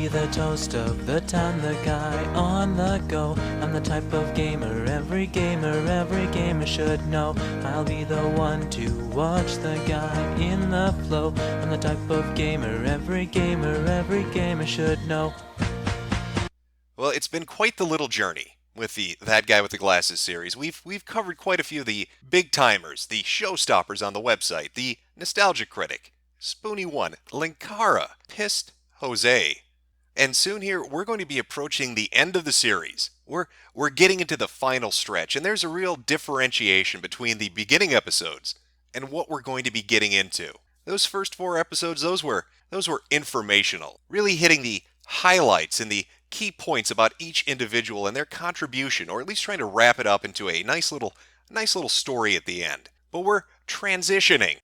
be the toast of the town, the guy on the go. I'm the type of gamer every gamer should know. I'll be the one to watch the guy in the flow. I'm the type of gamer every gamer should know. Well, it's been quite the little journey with the That Guy with the Glasses series. We've covered quite a few of the big timers, the showstoppers on the website, the Nostalgia Critic, Spoony One, Linkara, Pissed Jose. And soon here, we're going to be approaching the end of the series. We're getting into the final stretch, and there's a real differentiation between the beginning episodes and what we're going to be getting into. Those first 4 episodes, those were informational, really hitting the highlights and the key points about each individual and their contribution, or at least trying to wrap it up into a nice little story at the end. But we're transitioning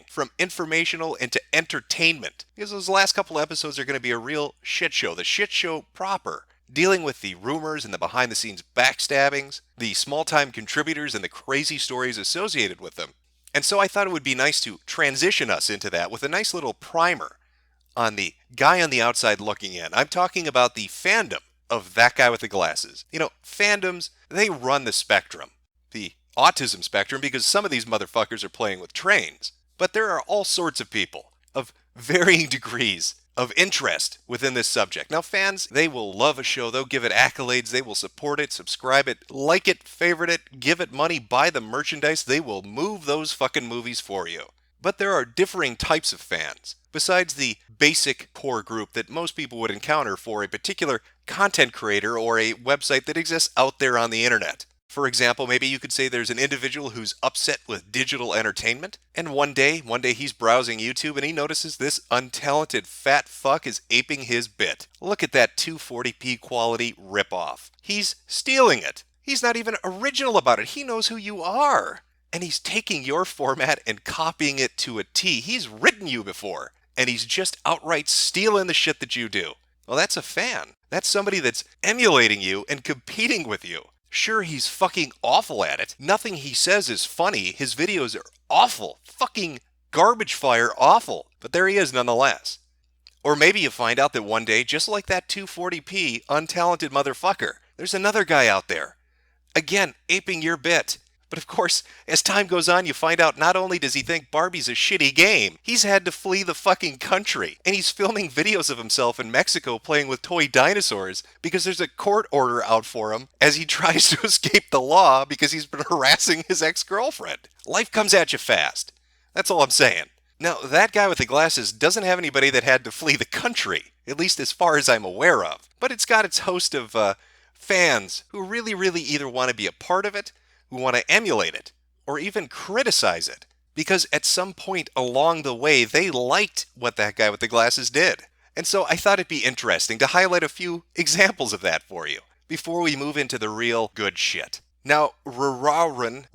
from informational into entertainment, because those last couple episodes are going to be a real shit show, the shit show proper, dealing with the rumors and the behind-the-scenes backstabbings, the small-time contributors and the crazy stories associated with them. And so I thought it would be nice to transition us into that with a nice little primer on the guy on the outside looking in. I'm talking about the fandom of That Guy with the Glasses. You know, fandoms, they run the spectrum. The autism spectrum, because some of these motherfuckers are playing with trains. But there are all sorts of people of varying degrees of interest within this subject. Now, fans, they will love a show. They'll give it accolades. They will support it, subscribe it, like it, favorite it, give it money, buy the merchandise. They will move those fucking movies for you. But there are differing types of fans. Besides the basic core group that most people would encounter for a particular content creator or a website that exists out there on the internet. For example, maybe you could say there's an individual who's upset with digital entertainment, and one day he's browsing YouTube and he notices this untalented fat fuck is aping his bit. Look at that 240p quality ripoff. He's stealing it. He's not even original about it. He knows who you are. And he's taking your format and copying it to a T. He's written you before, and he's just outright stealing the shit that you do. Well, that's a fan. That's somebody that's emulating you and competing with you. Sure, he's fucking awful at it. Nothing he says is funny. His videos are awful. Fucking garbage fire awful. But there he is nonetheless. Or maybe you find out that one day, just like that 240p untalented motherfucker, there's another guy out there. Again, aping your bit. But of course, as time goes on, you find out not only does he think Barbie's a shitty game, he's had to flee the fucking country. And he's filming videos of himself in Mexico playing with toy dinosaurs because there's a court order out for him as he tries to escape the law because he's been harassing his ex-girlfriend. Life comes at you fast. That's all I'm saying. Now, That Guy with the Glasses doesn't have anybody that had to flee the country, at least as far as I'm aware of. But it's got its host of fans who really either want to be a part of it, who want to emulate it, or even criticize it, because at some point along the way, they liked what That Guy with the Glasses did. And so I thought it'd be interesting to highlight a few examples of that for you, before we move into the real good shit. Now, Rowan,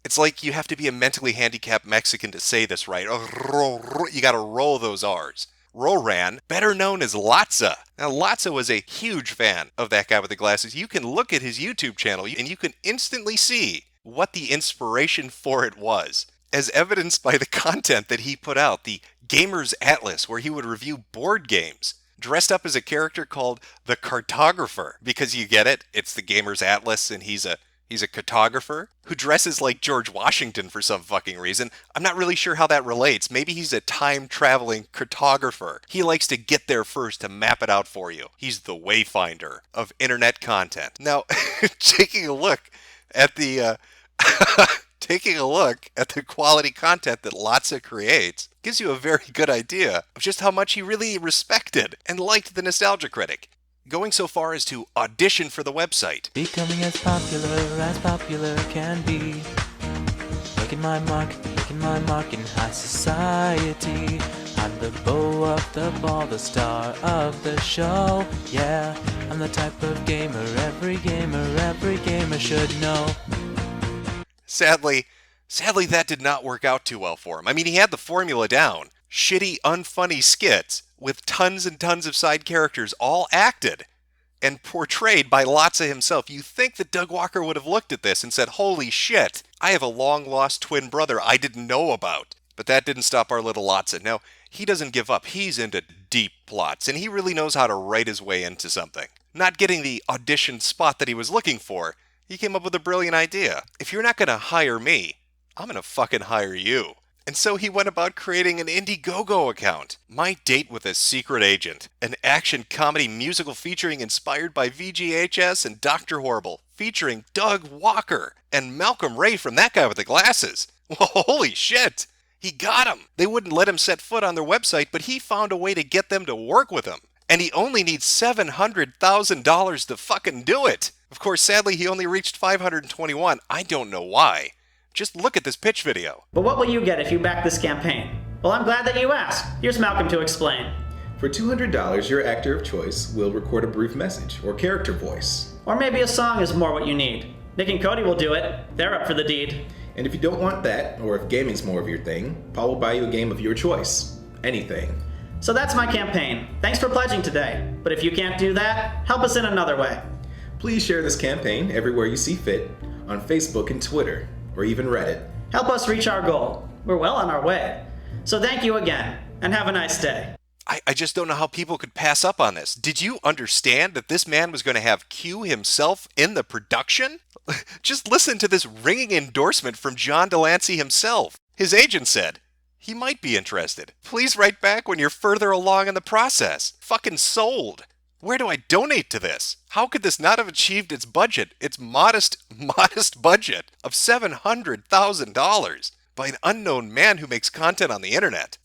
it's like you have to be a mentally handicapped Mexican to say this right. You gotta roll those R's. Roran, better known as Latza. Now, Latza was a huge fan of That Guy with the Glasses. You can look at his YouTube channel and you can instantly see what the inspiration for it was, as evidenced by the content that he put out, the Gamer's Atlas, where he would review board games, dressed up as a character called the Cartographer, because you get it, it's the Gamer's Atlas and he's a cartographer who dresses like George Washington for some fucking reason. I'm not really sure how that relates. Maybe he's a time-traveling cartographer. He likes to get there first to map it out for you. He's the wayfinder of internet content. Now, taking a look at the quality content that Latza creates gives you a very good idea of just how much he really respected and liked the Nostalgia Critic, going so far as to audition for the website. Becoming as popular can be. Making my mark in high society. I'm the beau of the ball, the star of the show. Yeah, I'm the type of gamer every gamer should know. Sadly, that did not work out too well for him. I mean, he had the formula down. Shitty, unfunny skits with tons and tons of side characters, all acted and portrayed by Latza himself. You think that Doug Walker would have looked at this and said, holy shit, I have a long-lost twin brother I didn't know about. But that didn't stop our little Latza. No, he doesn't give up. He's into deep plots, and he really knows how to write his way into something. Not getting the audition spot that he was looking for, he came up with a brilliant idea. If you're not gonna hire me, I'm gonna fucking hire you. And so he went about creating an Indiegogo account, My Date with a Secret Agent, an action comedy musical featuring inspired by VGHS and Dr. Horrible, featuring Doug Walker and Malcolm Ray from That Guy with the Glasses. Well, holy shit! He got him! They wouldn't let him set foot on their website, but he found a way to get them to work with him. And he only needs $700,000 to fucking do it! Of course, sadly, he only reached 521. I don't know why. Just look at this pitch video. But what will you get if you back this campaign? Well, I'm glad that you asked. Here's Malcolm to explain. For $200, your actor of choice will record a brief message or character voice. Or maybe a song is more what you need. Nick and Cody will do it. They're up for the deed. And if you don't want that, or if gaming's more of your thing, Paul will buy you a game of your choice. Anything. So that's my campaign. Thanks for pledging today. But if you can't do that, help us in another way. Please share this campaign everywhere you see fit, on Facebook and Twitter, or even Reddit. Help us reach our goal. We're well on our way. So thank you again, and have a nice day. I just don't know how people could pass up on this. Did you understand that this man was going to have Q himself in the production? Just listen to this ringing endorsement from John Delancey himself. His agent said, he might be interested. Please write back when you're further along in the process. Fucking sold. Where do I donate to this? How could this not have achieved its budget, its modest budget of $700,000 by an unknown man who makes content on the internet?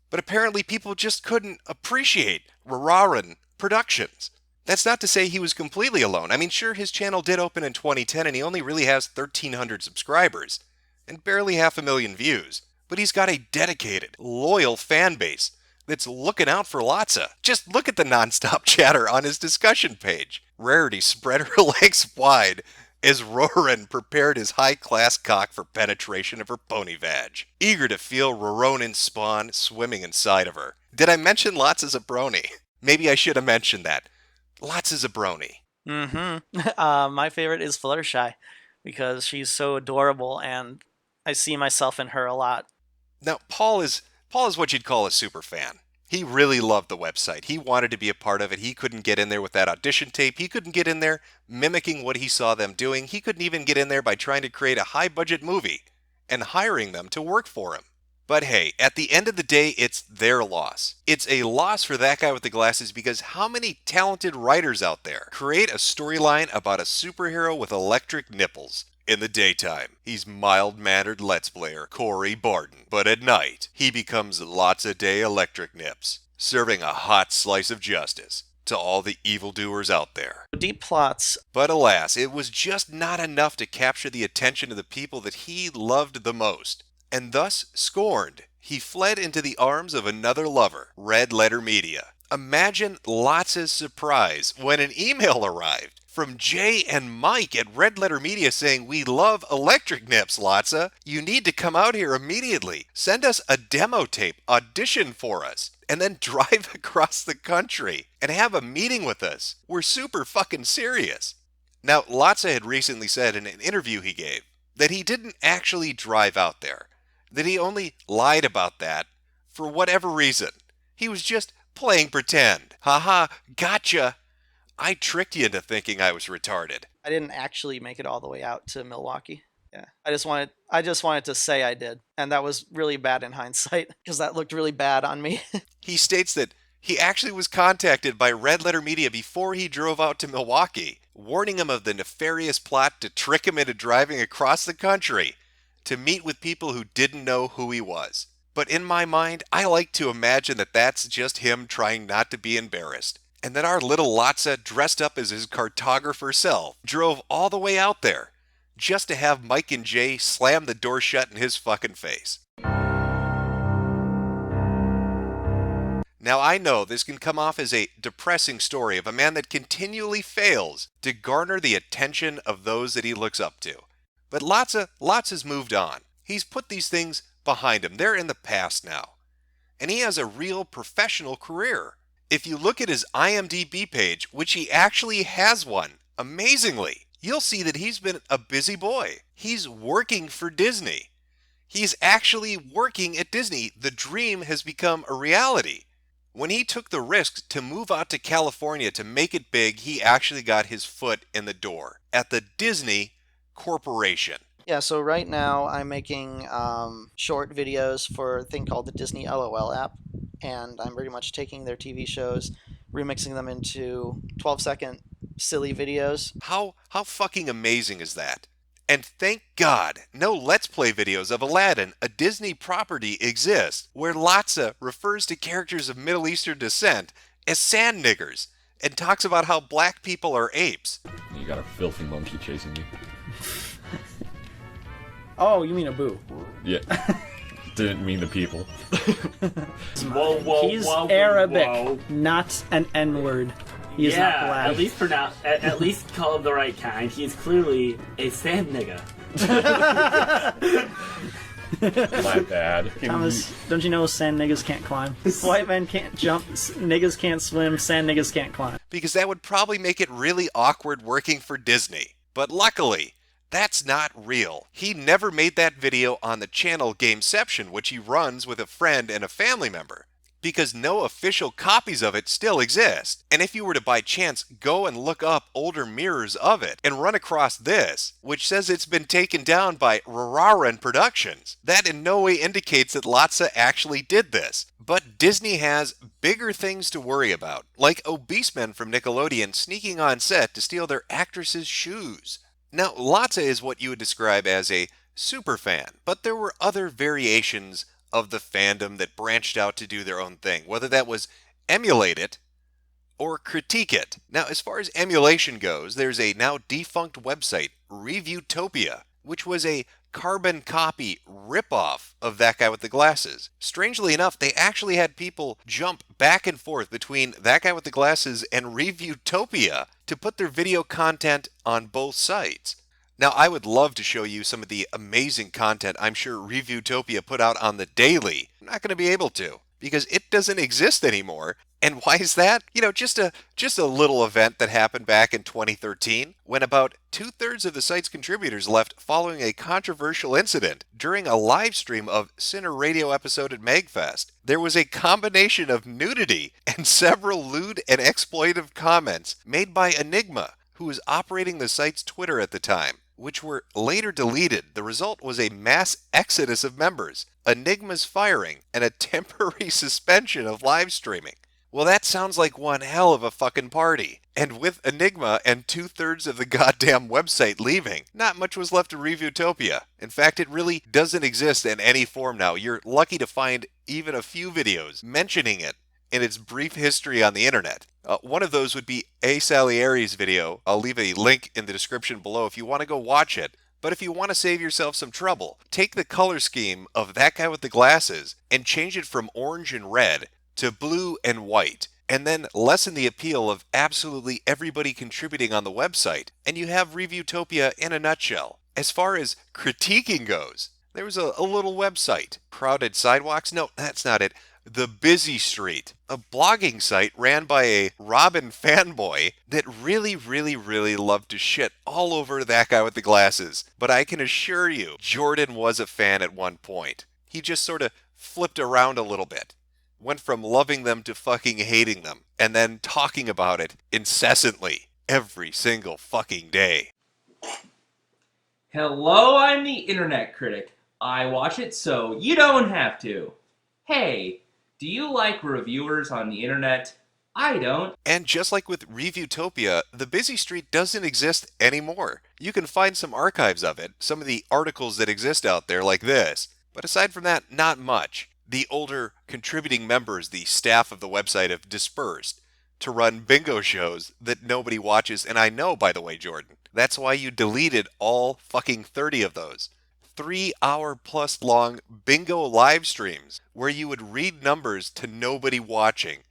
But apparently people just couldn't appreciate Rararan Productions. That's not to say he was completely alone. I mean, sure, his channel did open in 2010 and he only really has 1,300 subscribers and barely 500,000 views. But he's got a dedicated, loyal fan base that's looking out for Lotsa. Just look at the nonstop chatter on his discussion page. Rarity spread her legs wide as Roran prepared his high-class cock for penetration of her pony vag, eager to feel Roronan's spawn swimming inside of her. Did I mention Lotsa's a brony? Maybe I should have mentioned that. Lotsa's a brony. My favorite is Fluttershy because she's so adorable and I see myself in her a lot. Now, Paul is what you'd call a super fan. He really loved the website. He wanted to be a part of it. He couldn't get in there with that audition tape. He couldn't get in there mimicking what he saw them doing. He couldn't even get in there by trying to create a high-budget movie and hiring them to work for him. But hey, at the end of the day, it's their loss. It's a loss for That Guy with the Glasses because how many talented writers out there create a storyline about a superhero with electric nipples? In the daytime, he's mild-mannered Let's Player Corey Barton, but at night, he becomes Lotsa Day Electric Nips, serving a hot slice of justice to all the evildoers out there. Deep plots. But alas, it was just not enough to capture the attention of the people that he loved the most, and thus scorned, he fled into the arms of another lover, Red Letter Media. Imagine Lotsa's surprise when an email arrived from Jay and Mike at Red Letter Media saying, "We love electric nips, Lotsa. You need to come out here immediately. Send us a demo tape, audition for us, and then drive across the country and have a meeting with us. We're super fucking serious." Now, Lotsa had recently said in an interview he gave that he didn't actually drive out there, that he only lied about that for whatever reason. He was just playing pretend. Haha, gotcha. I tricked you into thinking I was retarded. I didn't actually make it all the way out to Milwaukee. Yeah. I just wanted to say I did. And that was really bad in hindsight because that looked really bad on me. He states that he actually was contacted by Red Letter Media before he drove out to Milwaukee, warning him of the nefarious plot to trick him into driving across the country to meet with people who didn't know who he was. But in my mind, I like to imagine that that's just him trying not to be embarrassed. And that our little Lotsa, dressed up as his cartographer self, drove all the way out there just to have Mike and Jay slam the door shut in his fucking face. Now I know this can come off as a depressing story of a man that continually fails to garner the attention of those that he looks up to. But Lotsa's moved on. He's put these things behind him. They're in the past now. And he has a real professional career. If you look at his IMDb page, which he actually has one, amazingly, you'll see that he's been a busy boy. He's working for Disney. He's actually working at Disney. The dream has become a reality. When he took the risk to move out to California to make it big, he actually got his foot in the door at the Disney Corporation. Yeah, so right now I'm making short videos for a thing called the Disney LOL app, and I'm pretty much taking their TV shows, remixing them into 12-second silly videos. How fucking amazing is that? And thank God, no Let's Play videos of Aladdin, a Disney property, exist where Lotsa refers to characters of Middle Eastern descent as sand niggers and talks about how black people are apes. You got a filthy monkey chasing you. Oh, you mean a boo? Yeah. Didn't mean the people. He's Arabic, not an N-word. He is not black. At least call him the right kind. He's clearly a sand nigga. My bad. Thomas, don't you know sand niggas can't climb? White men can't jump, niggas can't swim, sand niggas can't climb. Because that would probably make it really awkward working for Disney. But luckily, that's not real. He never made that video on the channel Gameception, which he runs with a friend and a family member, because no official copies of it still exist. And if you were to by chance go and look up older mirrors of it and run across this, which says it's been taken down by Rararan Productions, that in no way indicates that Lotsa actually did this. But Disney has bigger things to worry about, like obese men from Nickelodeon sneaking on set to steal their actresses' shoes. Now, Lotsa is what you would describe as a superfan, but there were other variations of the fandom that branched out to do their own thing, whether that was emulate it or critique it. Now, as far as emulation goes, there's a now defunct website, Reviewtopia, which was a carbon copy ripoff of That Guy with the Glasses. Strangely enough, they actually had people jump back and forth between That Guy with the Glasses and Reviewtopia to put their video content on both sites. Now, I would love to show you some of the amazing content I'm sure Reviewtopia put out on the daily. I'm not going to be able to, because it doesn't exist anymore. And why is that? You know, just a little event that happened back in 2013, when about 2/3 of the site's contributors left following a controversial incident during a live stream of Sinner Radio episode at MagFest. There was a combination of nudity and several lewd and exploitive comments made by Enigma, who was operating the site's Twitter at the time, which were later deleted. The result was a mass exodus of members, Enigma's firing, and a temporary suspension of live streaming. Well, that sounds like one hell of a fucking party. And with Enigma and 2/3 of the goddamn website leaving, not much was left of Reviewtopia. In fact, it really doesn't exist in any form now. You're lucky to find even a few videos mentioning it in its brief history on the internet. One of those would be A. Salieri's video. I'll leave a link in the description below if you want to go watch it. But if you want to save yourself some trouble, take the color scheme of That Guy with the Glasses and change it from orange and red to blue and white, and then lessen the appeal of absolutely everybody contributing on the website, and you have Reviewtopia in a nutshell. As far as critiquing goes, there was a little website, Crowded Sidewalks? No, that's not it. The Busy Street, a blogging site ran by a Robin fanboy that really loved to shit all over That Guy with the Glasses. But I can assure you, Jordan was a fan at one point. He just sort of flipped around a little bit. Went from loving them to fucking hating them, and then talking about it incessantly every single fucking day. Hello, I'm the Internet Critic. I watch it so you don't have to. Hey, do you like reviewers on the internet? I don't. And just like with Reviewtopia, the Busy Street doesn't exist anymore. You can find some archives of it, some of the articles that exist out there like this, but aside from that, not much. The older contributing members, the staff of the website, have dispersed to run bingo shows that nobody watches. And I know, by the way, Jordan, that's why you deleted all fucking 30 of those 3-hour-plus long bingo live streams where you would read numbers to nobody watching.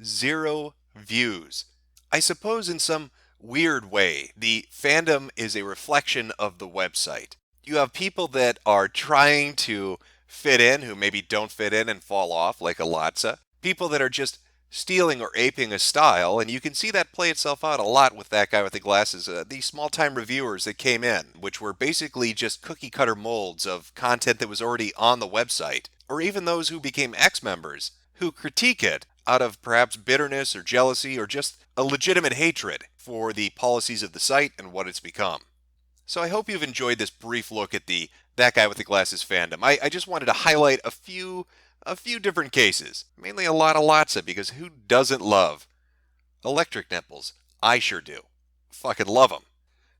0 views. I suppose in some weird way, the fandom is a reflection of the website. You have people that are trying to fit in who maybe don't fit in and fall off like a Lotsa. People that are just stealing or aping a style, and you can see that play itself out a lot with That Guy with the Glasses. These small-time reviewers that came in, which were basically just cookie-cutter molds of content that was already on the website, or even those who became ex-members who critique it out of perhaps bitterness or jealousy or just a legitimate hatred for the policies of the site and what it's become. So I hope you've enjoyed this brief look at the That Guy with the Glasses fandom. I just wanted to highlight a few different cases, mainly a lot of Lotsa, because who doesn't love electric nipples? I sure do. Fucking love them.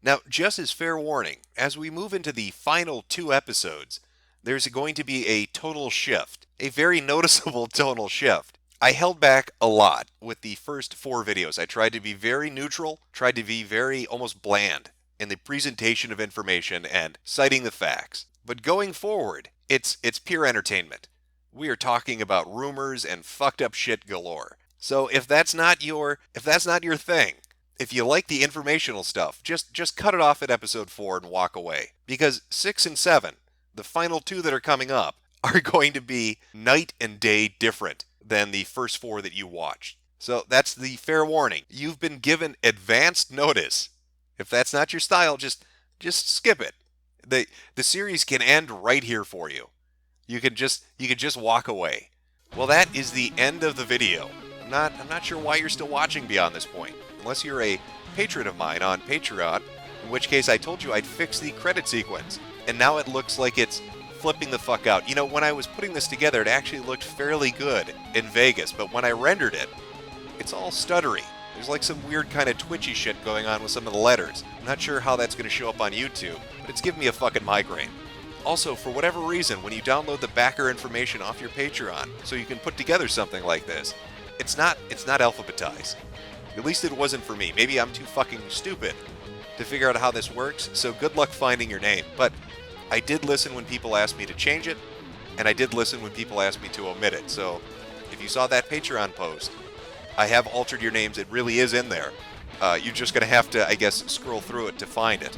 Now, just as fair warning, as we move into the final 2 episodes, there's going to be a tonal shift, a very noticeable tonal shift. I held back a lot with the first 4 videos. I tried to be very neutral, tried to be very almost bland in the presentation of information and citing the facts. But going forward, it's pure entertainment. We are talking about rumors and fucked up shit galore. So if that's not your thing, if you like the informational stuff, just cut it off at episode 4 and walk away. Because 6 and 7, the final 2 that are coming up, are going to be night and day different than the first 4 that you watched. So that's the fair warning. You've been given advanced notice. If that's not your style, just skip it. The series can end right here for you. You could just walk away. Well, that is the end of the video. I'm not sure why you're still watching beyond this point, unless you're a patron of mine on Patreon, in which case I told you I'd fix the credit sequence, and now it looks like it's flipping the fuck out. You know, when I was putting this together, it actually looked fairly good in Vegas, but when I rendered it, it's all stuttery. There's like some weird kind of twitchy shit going on with some of the letters. I'm not sure how that's going to show up on YouTube, but it's giving me a fucking migraine. Also, for whatever reason, when you download the backer information off your Patreon so you can put together something like this, it's not alphabetized. At least it wasn't for me. Maybe I'm too fucking stupid to figure out how this works, so good luck finding your name. But I did listen when people asked me to change it, and I did listen when people asked me to omit it. So if you saw that Patreon post, I have altered your names. It really is in there. You're just going to have to, I guess, scroll through it to find it.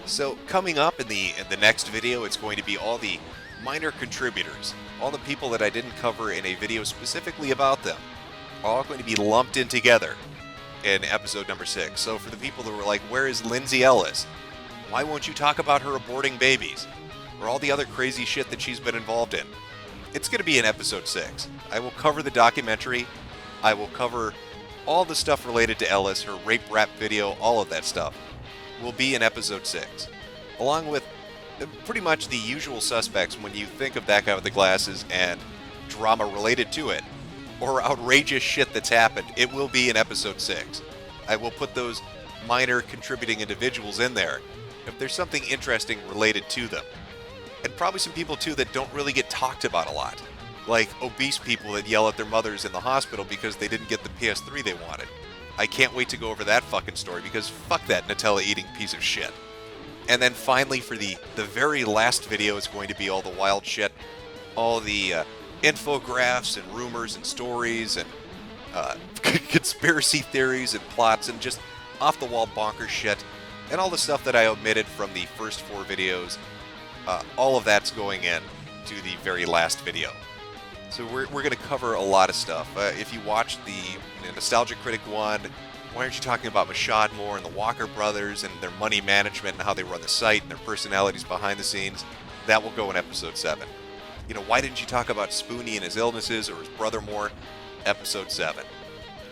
So coming up in the next video, it's going to be all the minor contributors, all the people that I didn't cover in a video specifically about them, are all going to be lumped in together in episode number 6. So for the people that were like, where is Lindsay Ellis? Why won't you talk about her aborting babies? Or all the other crazy shit that she's been involved in? It's going to be in episode 6. I will cover the documentary. I will cover all the stuff related to Ellis, her rape rap video, all of that stuff will be in episode 6. Along with pretty much the usual suspects when you think of That Guy with the Glasses and drama related to it, or outrageous shit that's happened, it will be in episode 6. I will put those minor contributing individuals in there if there's something interesting related to them. And probably some people too that don't really get talked about a lot. Like obese people that yell at their mothers in the hospital because they didn't get the PS3 they wanted. I can't wait to go over that fucking story because fuck that Nutella eating piece of shit. And then finally for the very last video is going to be all the wild shit. All the infographs and rumors and stories and conspiracy theories and plots and just off-the-wall bonkers shit. And all the stuff that I omitted from the first 4 videos. All of that's going in to the very last video. So we're going to cover a lot of stuff. If you watched the Nostalgia Critic one, why aren't you talking about Mashad more and the Walker brothers and their money management and how they run the site and their personalities behind the scenes? That will go in episode 7. You know, why didn't you talk about Spoonie and his illnesses or his brother more? Episode 7.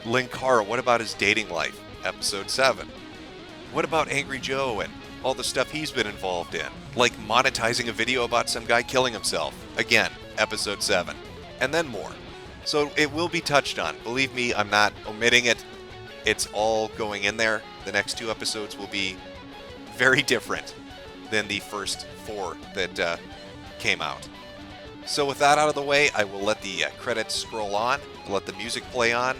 Linkara, what about his dating life? Episode 7. What about Angry Joe and all the stuff he's been involved in? Like monetizing a video about some guy killing himself. Again, episode 7. And then more. So it will be touched on. Believe me, I'm not omitting it. It's all going in there. The next 2 episodes will be very different than the first 4 that came out. So with that out of the way, I will let the credits scroll on, let the music play on,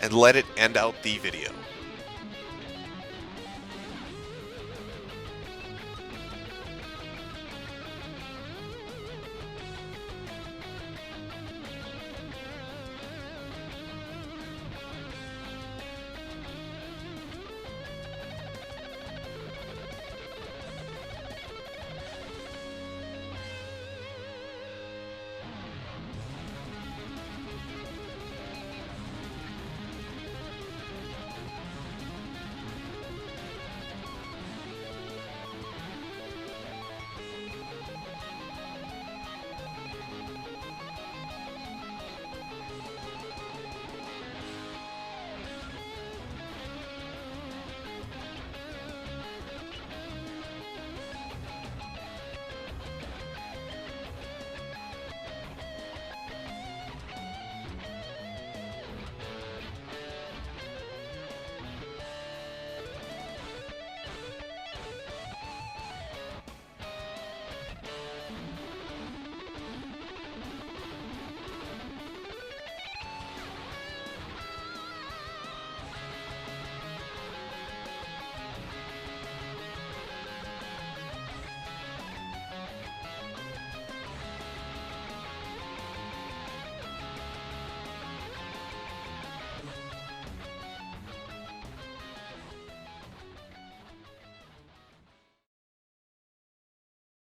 and let it end out the video.